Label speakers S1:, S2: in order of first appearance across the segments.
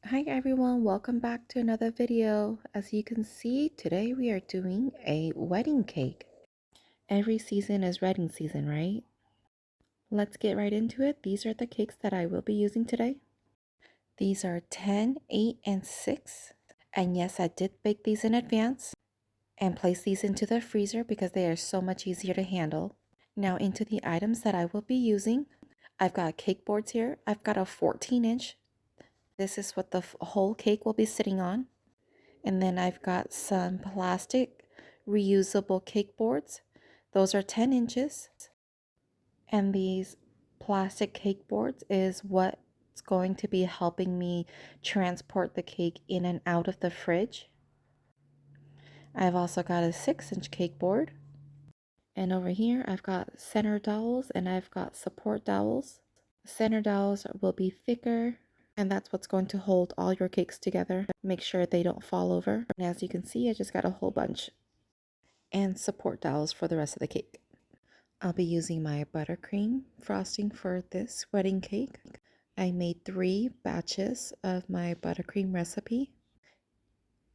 S1: Hi everyone, welcome back to another video. As you can see, today we are doing a wedding cake. Every season is wedding season, right? Let's get right into it. These are the cakes that I will be using today. These are 10, 8, and 6. And yes, I did bake these in advance and place these into the freezer because they are so much easier to handle. Now into the items that I will be using. I've got cake boards here. I've got a 14-inch. This is what the whole cake will be sitting on. And then I've got some plastic reusable cake boards. Those are 10 inches. And these plastic cake boards is what's going to be helping me transport the cake in and out of the fridge. I've also got a 6-inch cake board. And over here, I've got center dowels and I've got support dowels. Center dowels will be thicker, and that's what's going to hold all your cakes together. Make sure they don't fall over. And as you can see, I just got a whole bunch. And support dowels for the rest of the cake. I'll be using my buttercream frosting for this wedding cake. I made 3 batches of my buttercream recipe.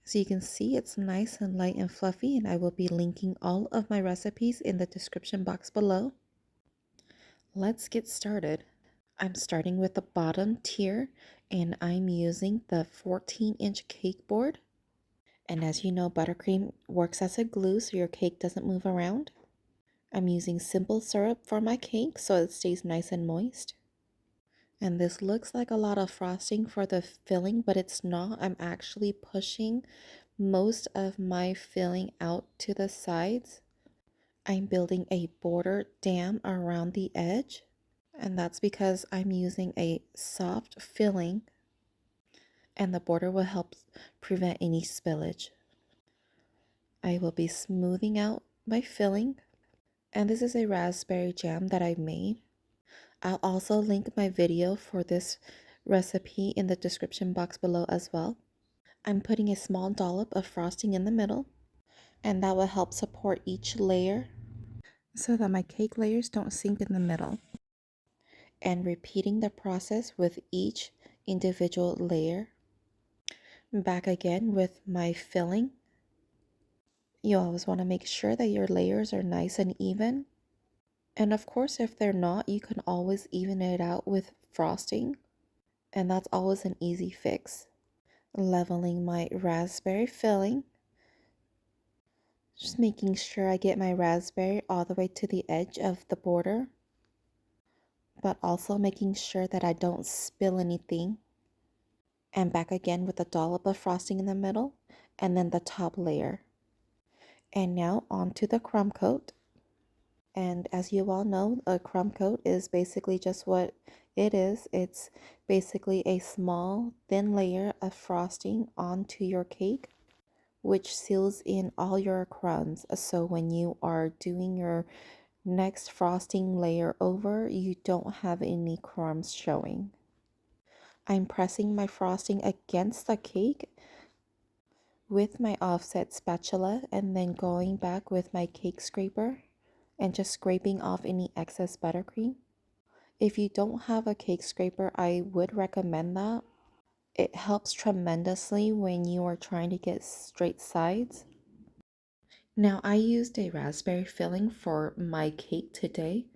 S1: So you can see it's nice and light and fluffy, and I will be linking all of my recipes in the description box below. Let's get started. I'm starting with the bottom tier, and I'm using the 14-inch cake board. And as you know, buttercream works as a glue so your cake doesn't move around. I'm using simple syrup for my cake so it stays nice and moist. And this looks like a lot of frosting for the filling, but it's not. I'm actually pushing most of my filling out to the sides. I'm building a border dam around the edge, and that's because I'm using a soft filling, and the border will help prevent any spillage. I will be smoothing out my filling, and this is a raspberry jam that I made. I'll also link my video for this recipe in the description box below as well. I'm putting a small dollop of frosting in the middle, and that will help support each layer so that my cake layers don't sink in the middle. And repeating the process with each individual layer. Back again with my filling. You always want to make sure that your layers are nice and even. And of course, if they're not, you can always even it out with frosting. And that's always an easy fix. Leveling my raspberry filling. Just making sure I get my raspberry all the way to the edge of the border, but also making sure that I don't spill anything. And back again with a dollop of frosting in the middle, and then the top layer. And now onto the crumb coat. And as you all know, a crumb coat is basically just what it is. It's basically a small, thin layer of frosting onto your cake, which seals in all your crumbs. So when you are doing your next frosting layer over, you don't have any crumbs showing. I'm pressing my frosting against the cake with my offset spatula and then going back with my cake scraper and just scraping off any excess buttercream. If you don't have a cake scraper, I would recommend that. It helps tremendously when you are trying to get straight sides. Now, I used a raspberry filling for my cake today,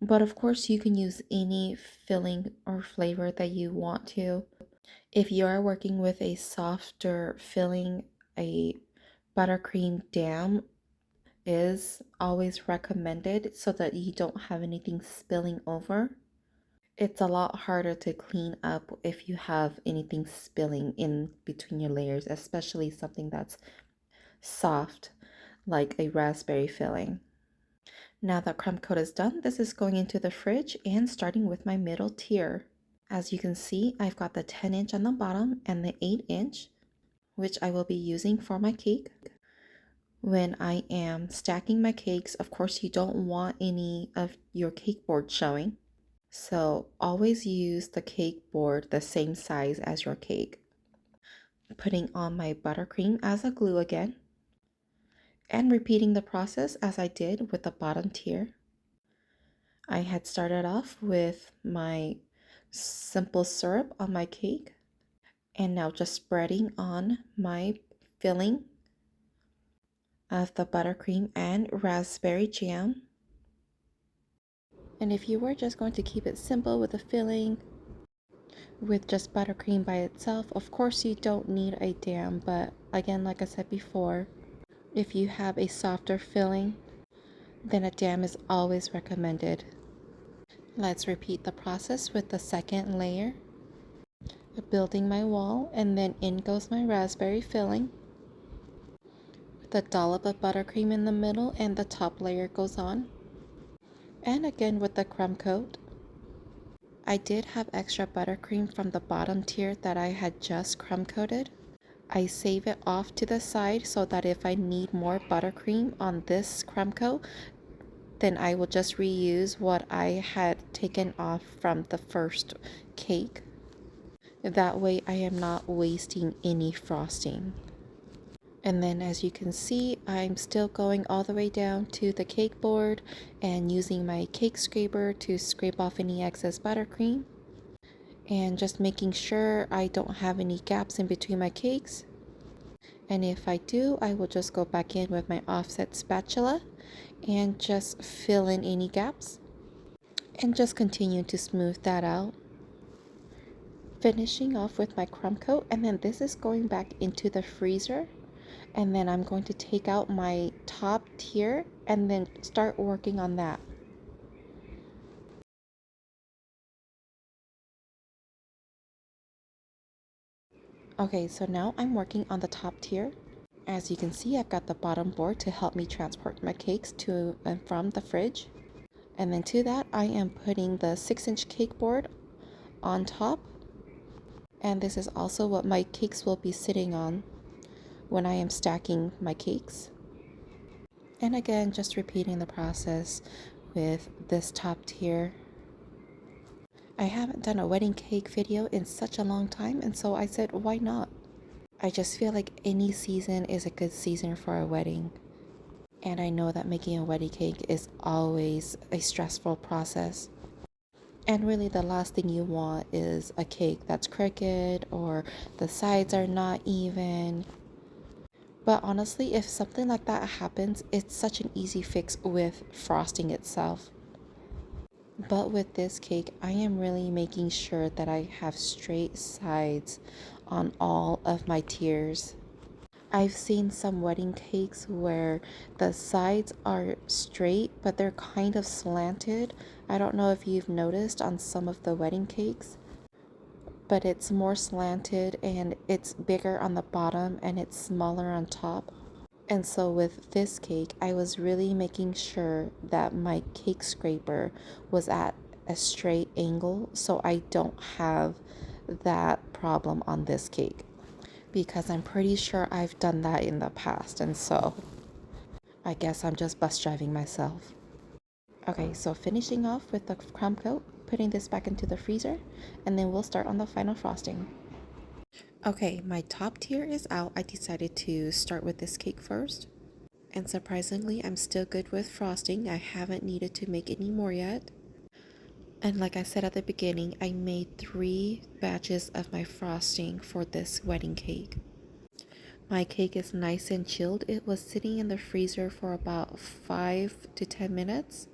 S1: but of course you can use any filling or flavor that you want to. If you are working with a softer filling, a buttercream dam is always recommended so that you don't have anything spilling over. It's a lot harder to clean up if you have anything spilling in between your layers, especially something that's soft like a raspberry filling. Now that crumb coat is done, this is going into the fridge and starting with my middle tier. As you can see, I've got the 10-inch on the bottom and the 8-inch, which I will be using for my cake. When I am stacking my cakes, of course you don't want any of your cake board showing. So always use the cake board the same size as your cake. Putting on my buttercream as a glue again. And repeating the process as I did with the bottom tier. I had started off with my simple syrup on my cake. And now just spreading on my filling of the buttercream and raspberry jam. And if you were just going to keep it simple with a filling with just buttercream by itself, of course you don't need a dam, but again, like I said before, if you have a softer filling, then a dam is always recommended. Let's repeat the process with the second layer. Building my wall, and then in goes my raspberry filling. The dollop of buttercream in the middle, and the top layer goes on. And again with the crumb coat. I did have extra buttercream from the bottom tier that I had just crumb coated. I save it off to the side so that if I need more buttercream on this crumb coat, then I will just reuse what I had taken off from the first cake. That way I am not wasting any frosting. And then as you can see, I'm still going all the way down to the cake board and using my cake scraper to scrape off any excess buttercream. And just making sure I don't have any gaps in between my cakes. And if I do, I will just go back in with my offset spatula and just fill in any gaps. And just continue to smooth that out. Finishing off with my crumb coat, and then this is going back into the freezer. And then I'm going to take out my top tier and then start working on that. Okay, so now I'm working on the top tier. As you can see, I've got the bottom board to help me transport my cakes to and from the fridge. And then to that, I am putting the 6-inch cake board on top. And this is also what my cakes will be sitting on when I am stacking my cakes. And again, just repeating the process with this top tier. I haven't done a wedding cake video in such a long time, and so I said, why not? I just feel like any season is a good season for a wedding. And I know that making a wedding cake is always a stressful process. And really the last thing you want is a cake that's crooked or the sides are not even. But honestly, if something like that happens, it's such an easy fix with frosting itself. But with this cake, I am really making sure that I have straight sides on all of my tiers. I've seen some wedding cakes where the sides are straight, but they're kind of slanted. I don't know if you've noticed on some of the wedding cakes, but it's more slanted and it's bigger on the bottom and it's smaller on top. And so with this cake, I was really making sure that my cake scraper was at a straight angle so I don't have that problem on this cake, because I'm pretty sure I've done that in the past, and so I guess I'm just bus driving myself. Okay, so finishing off with the crumb coat, putting this back into the freezer, and then we'll start on the final frosting. Okay, my top tier is out. I decided to start with this cake first. And surprisingly, I'm still good with frosting. I haven't needed to make any more yet. And like I said at the beginning, I made 3 batches of my frosting for this wedding cake. My cake is nice and chilled. It was sitting in the freezer for about 5 to 10 minutes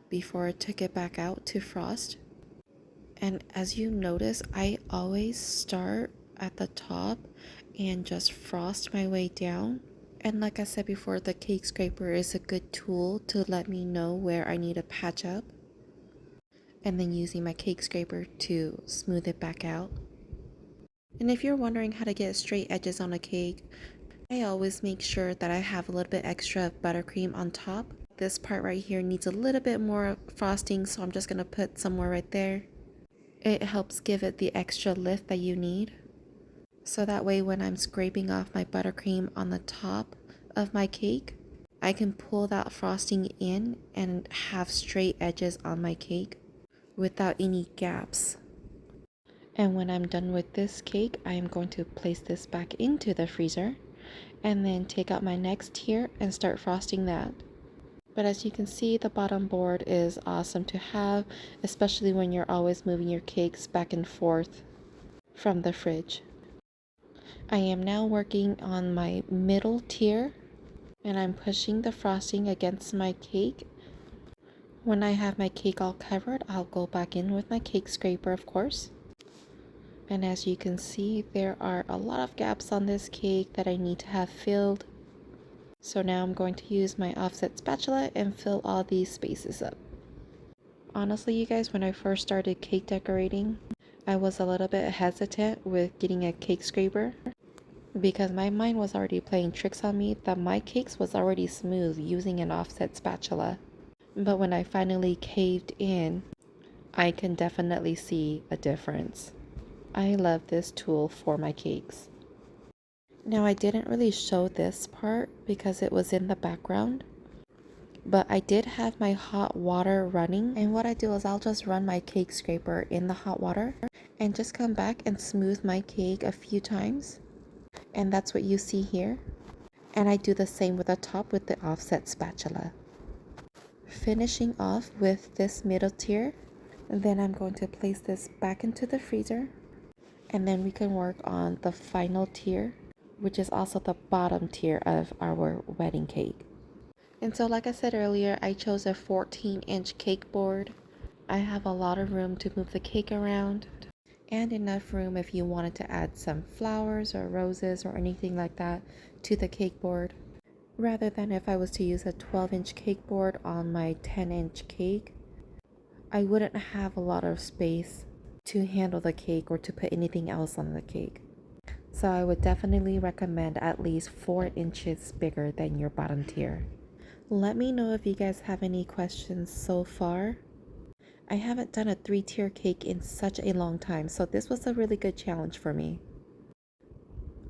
S1: before I took it back out to frost. And as you notice, I always start at the top and just frost my way down. And like I said before, the cake scraper is a good tool to let me know where I need to patch up. And then using my cake scraper to smooth it back out. And if you're wondering how to get straight edges on a cake, I always make sure that I have a little bit extra buttercream on top. This part right here needs a little bit more frosting, so I'm just going to put somewhere right there. It helps give it the extra lift that you need. So that way when I'm scraping off my buttercream on the top of my cake, I can pull that frosting in and have straight edges on my cake without any gaps. And when I'm done with this cake, I am going to place this back into the freezer and then take out my next tier and start frosting that. But as you can see, the bottom board is awesome to have, especially when you're always moving your cakes back and forth from the fridge. I am now working on my middle tier, and I'm pushing the frosting against my cake. When I have my cake all covered, I'll go back in with my cake scraper, of course. And as you can see, there are a lot of gaps on this cake that I need to have filled. So now I'm going to use my offset spatula and fill all these spaces up. Honestly, you guys, when I first started cake decorating, I was a little bit hesitant with getting a cake scraper because my mind was already playing tricks on me that my cakes was already smooth using an offset spatula. But when I finally caved in, I can definitely see a difference. I love this tool for my cakes. Now I didn't really show this part because it was in the background, but I did have my hot water running, and what I do is I'll just run my cake scraper in the hot water and just come back and smooth my cake a few times, and that's what you see here. And I do the same with the top with the offset spatula. Finishing off with this middle tier, then I'm going to place this back into the freezer, and then we can work on the final tier, which is also the bottom tier of our wedding cake. And so like I said earlier, I chose a 14-inch cake board. I have a lot of room to move the cake around and enough room if you wanted to add some flowers or roses or anything like that to the cake board, rather than if I was to use a 12-inch cake board on my 10-inch cake. I wouldn't have a lot of space to handle the cake or to put anything else on the cake. So I would definitely recommend at least 4 inches bigger than your bottom tier. Let me know if you guys have any questions so far. I haven't done a 3-tier cake in such a long time, so this was a really good challenge for me.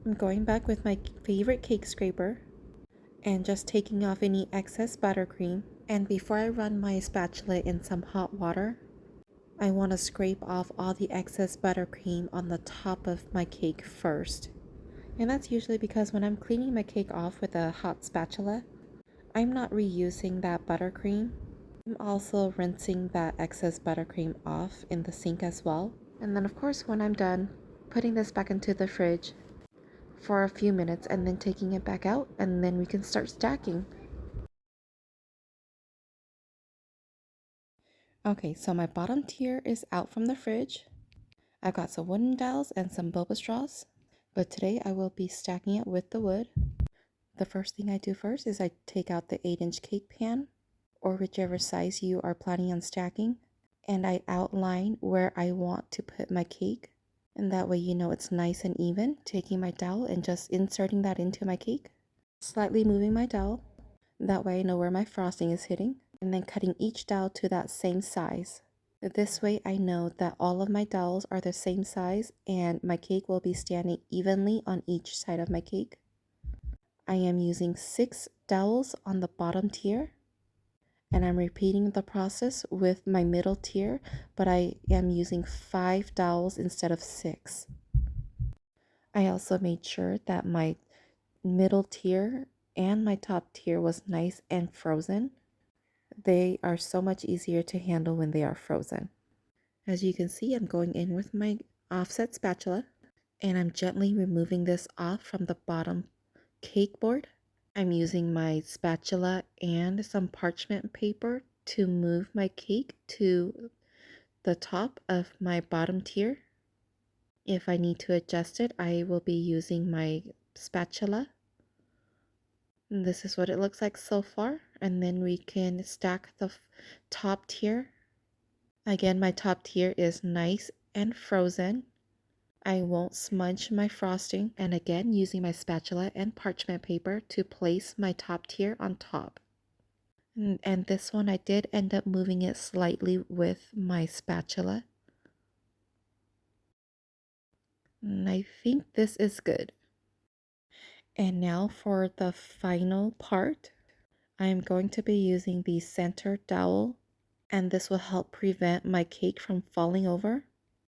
S1: I'm going back with my favorite cake scraper and just taking off any excess buttercream. And before I run my spatula in some hot water, I want to scrape off all the excess buttercream on the top of my cake first. And that's usually because when I'm cleaning my cake off with a hot spatula, I'm not reusing that buttercream. I'm also rinsing that excess buttercream off in the sink as well. And then of course when I'm done, putting this back into the fridge for a few minutes and then taking it back out, and then we can start stacking. Okay, so my bottom tier is out from the fridge. I've got some wooden dowels and some boba straws, but today I will be stacking it with the wood. The first thing I do first is I take out the 8-inch cake pan, or whichever size you are planning on stacking, and I outline where I want to put my cake, and that way you know it's nice and even. Taking my dowel and just inserting that into my cake, slightly moving my dowel, that way I know where my frosting is hitting, and then cutting each dowel to that same size. This way I know that all of my dowels are the same size and my cake will be standing evenly on each side of my cake. I am using 6 dowels on the bottom tier, and I'm repeating the process with my middle tier, but I am using 5 dowels instead of 6. I also made sure that my middle tier and my top tier was nice and frozen. They are so much easier to handle when they are frozen. As you can see, I'm going in with my offset spatula, and I'm gently removing this off from the bottom cake board. I'm using my spatula and some parchment paper to move my cake to the top of my bottom tier. If I need to adjust it, I will be using my spatula. And this is what it looks like so far, and then we can stack the top tier. Again, my top tier is nice and frozen. I won't smudge my frosting, and again using my spatula and parchment paper to place my top tier on top. And this one I did end up moving it slightly with my spatula. And I think this is good. And now for the final part, I'm going to be using the center dowel, and this will help prevent my cake from falling over.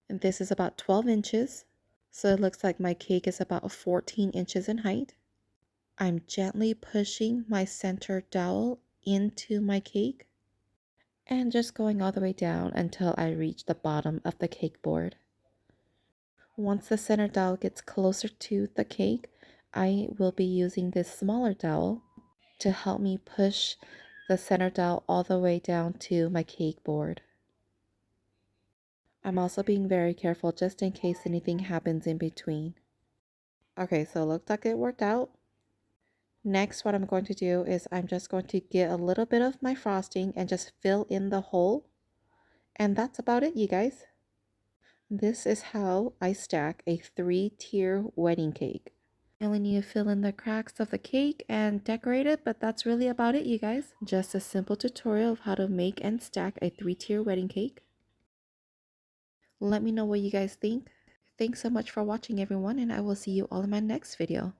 S1: And this is about 12 inches. So it looks like my cake is about 14 inches in height. I'm gently pushing my center dowel into my cake and just going all the way down until I reach the bottom of the cake board. Once the center dowel gets closer to the cake, I will be using this smaller dowel to help me push the center dowel all the way down to my cake board. I'm also being very careful just in case anything happens in between. Okay, so it looks like it worked out. Next, what I'm going to do is I'm just going to get a little bit of my frosting and just fill in the hole. And that's about it, you guys. This is how I stack a 3-tier wedding cake. You only need to fill in the cracks of the cake and decorate it, but that's really about it, you guys. Just a simple tutorial of how to make and stack a 3-tier wedding cake. Let me know what you guys think. Thanks so much for watching, everyone, and I will see you all in my next video.